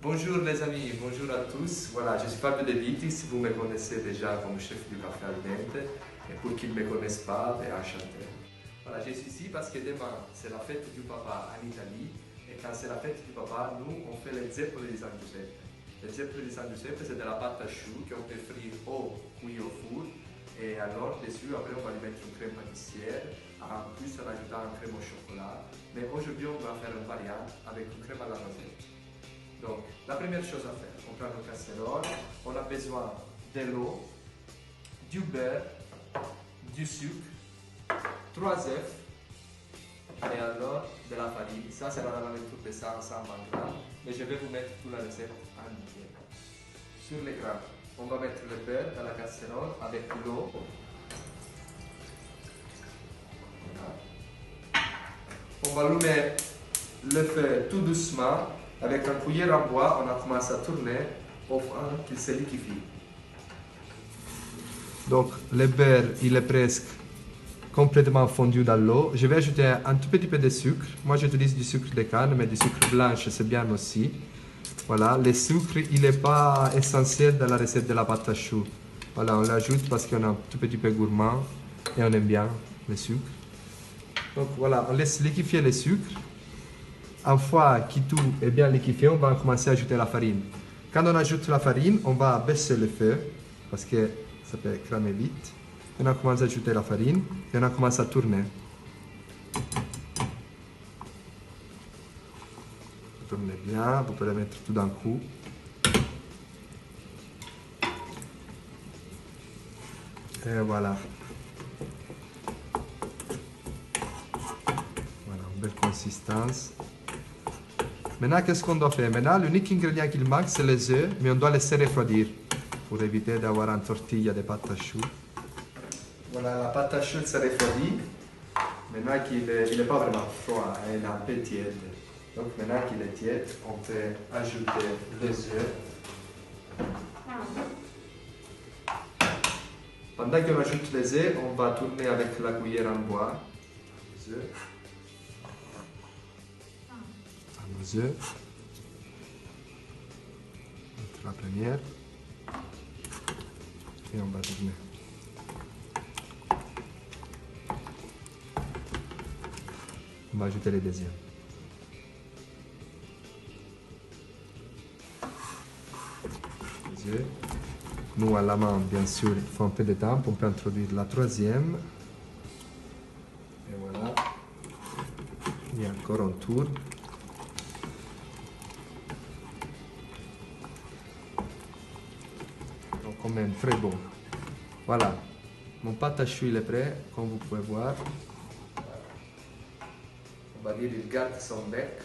Bonjour les amis, bonjour à tous. Voilà, je suis Fabio De Vitis, vous me connaissez déjà comme chef du Café Al Dente. Et pour qui ne me connaissent pas, enchanté. Voilà, je suis ici parce que demain c'est la fête du papa en Italie. Et quand c'est la fête du papa, nous on fait les zeppole di San Giuseppe. Les zeppole di San Giuseppe c'est de la pâte à choux qu'on peut frire ou cuire au four. Et alors dessus, après on va lui mettre une crème pâtissière. En plus on ajoute une crème au chocolat. Mais aujourd'hui on va faire une variante avec une crème à la noisette. Donc, la première chose à faire, on prend une casserole, on a besoin de l'eau, du beurre, du sucre, 3 œufs et alors de la farine. Ça, c'est la lecture de 120 grammes, mais je vais vous mettre toute la recette en entier. Sur l'écran, on va mettre le beurre dans la casserole avec l'eau. Voilà. On va allumer le feu tout doucement. Avec un cuillère en bois, on a commencé à tourner au point qu'il se liquéfie. Donc le beurre, il est presque complètement fondu dans l'eau. Je vais ajouter un tout petit peu de sucre. Moi, j'utilise du sucre de canne, mais du sucre blanc, c'est bien aussi. Voilà, le sucre, il n'est pas essentiel dans la recette de la pâte à choux. Voilà, on l'ajoute parce qu'on est un tout petit peu gourmand et on aime bien le sucre. Donc voilà, on laisse liquéfier le sucre. Une fois que tout est bien liquéfié, on va commencer à ajouter la farine. Quand on ajoute la farine, on va baisser le feu parce que ça peut cramer vite. On a commencé à ajouter la farine et on a commencé à tourner. Tournez bien, vous pouvez mettre tout d'un coup. Et voilà. Voilà, une belle consistance. Maintenant, qu'est-ce qu'on doit faire? Maintenant, l'unique ingrédient qu'il manque, c'est les œufs, mais on doit laisser refroidir pour éviter d'avoir une tortilla de pâte à choux. Voilà, la pâte à choux s'est refroidie. Maintenant qu'il n'est pas vraiment froid, il est un peu tiède. Donc maintenant qu'il est tiède, on peut ajouter les œufs. Pendant qu'on ajoute les œufs, on va tourner avec la cuillère en bois. Les œufs. Nos œufs. La première. Et on va tourner. On va ajouter les deuxièmes. Les œufs. Nous, à la main, bien sûr, il faut un peu de temps. On peut introduire la troisième. Et voilà. Et encore on tourne. Donc, quand même très bon. Voilà. Mon pâte à choux il est prêt, comme vous pouvez voir. On va dire il garde son bec.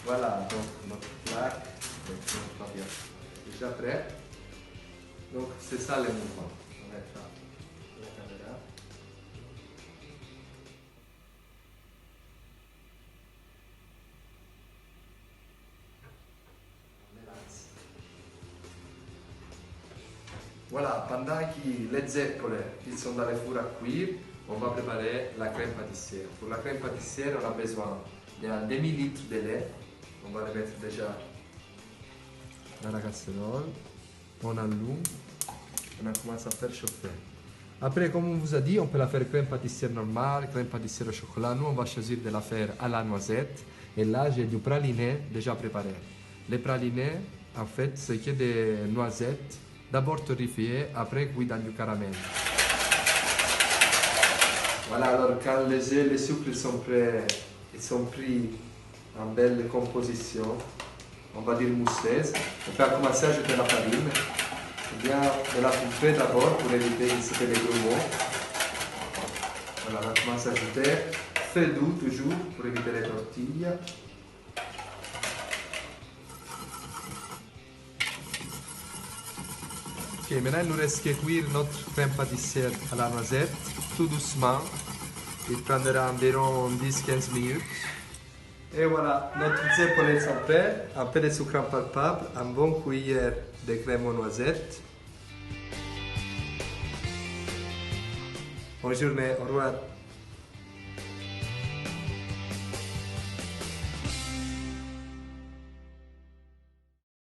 Voilà, donc notre plaque est déjà prêt. Donc c'est ça le mouvement. On va mettre la caméra. Voilà, pendant que les zeppole ils sont dans le four à cuire, on va préparer la crème pâtissière. Pour la crème pâtissière, on a besoin d'un demi-litre de lait. On va le mettre déjà dans la casserole. On allume. On a commencé à faire chauffer. Après, comme on vous a dit, on peut la faire crème pâtissière normale, crème pâtissière au chocolat. Nous, on va choisir de la faire à la noisette. Et là, j'ai du praliné déjà préparé. Les pralinés, en fait, c'est que des noisettes, d'abord torréfiées, après cuites dans du caramel. Voilà, alors quand les œufs et les sucres sont prêts, ils sont pris en belle composition, on va dire mousseuse, on peut commencer à ajouter la farine. On bien de la filtrer d'abord pour éviter qu'il se fait des grumeaux. Voilà, on commence à ajouter. Feu doux toujours pour éviter les tortilles. Ok, maintenant il nous reste qu'à cuire notre crème pâtissière à la noisette, tout doucement. Il prendra environ 10-15 minutes. Et voilà, notre zeppole sont prêts. Un peu de sucre impalpable, un bon cuillère de crème aux noisettes. Bonne journée, au revoir.